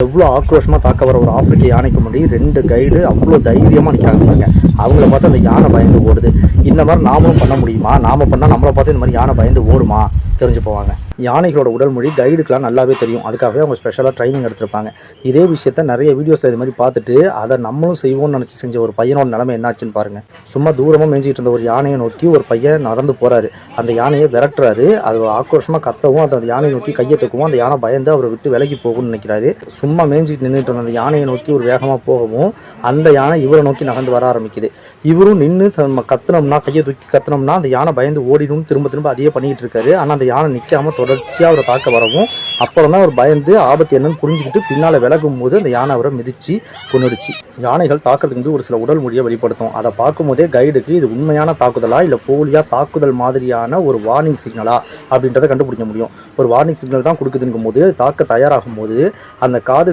எவ்வளோ ஆக்ரோஷமாக தாக்க வர ஒரு ஆப்பிரிக்க யானைக்கு முன்னாடி 2 கைடு அவ்வளோ தைரியமாக நிற்கிறாங்க. அவங்கள பார்த்து அந்த யானை பயந்து ஓடுது. இந்த மாதிரி நாமளும் பண்ண முடியுமா? நாம பண்ணால் நம்மளை பார்த்து இந்த மாதிரி யானை பயந்து ஓடுமா? தெரிஞ்சு போவாங்க. யானைகளோட உடல் மொழி கைடுக்கெலாம் நல்லாவே தெரியும். அதுக்காகவே அவங்க ஸ்பெஷலாக ட்ரைனிங் எடுத்திருப்பாங்க. இதே விஷயத்த நிறைய வீடியோஸில் இது மாதிரி பார்த்துட்டு அதை நம்மளும் செய்வோம்னு நினச்சி செஞ்ச ஒரு பையனோட நிலைமை என்னாச்சுன்னு பாருங்கள். சும்மா தூரமாக மேய்ஞ்சிட்டு இருந்த ஒரு யானையை நோக்கி ஒரு பையன் நடந்து போகிறாரு. அந்த யானையை விரட்டுறாரு. அது ஆக்ரோஷமாக கத்தவும் அந்த யானையை நோக்கி கையை தூக்கவும் அந்த யானை பயந்து அவரை விட்டு விலகி போகும்னு நினைக்கிறாரு. சும்மா மேய்ஞ்சிட்டு நின்றுட்டு இருந்த அந்த யானையை நோக்கி ஒரு வேகமாக போகவும் அந்த யானை இவரை நோக்கி நகர்ந்து வர ஆரம்பிக்குது. இவரும் நின்று நம்ம கத்துனோம்னா, கையை தூக்கி கத்துனோம்னா அந்த யானை பயந்து ஓடிடும் திரும்ப திரும்ப அதையே பண்ணிக்கிட்டு இருக்காரு. ஆனால் அந்த யானை நிற்காம தொடர்ச்சியாக அவரை தாக்க வரவும் அப்புறம் தான் அவர் பயந்து ஆபத்து என்னன்னு புரிஞ்சுக்கிட்டு பின்னால் விலகும் போது அந்த யானை அவரை மிதிச்சு கொன்னுடுச்சு. யானைகள் தாக்குறதுக்கு ஒரு சில உடல் மொழியை வெளிப்படுத்தும். அதை பார்க்கும்போதே கைடுக்கு இது உண்மையான தாக்குதலா இல்லை போலியா தாக்குதல் மாதிரியான ஒரு வார்னிங் சிக்னலா அப்படின்றத கண்டுபிடிக்க முடியும். ஒரு வார்னிங் சிக்னல் தான் கொடுக்குதுங்கும் போது தாக்க தயாராகும் போது அந்த காது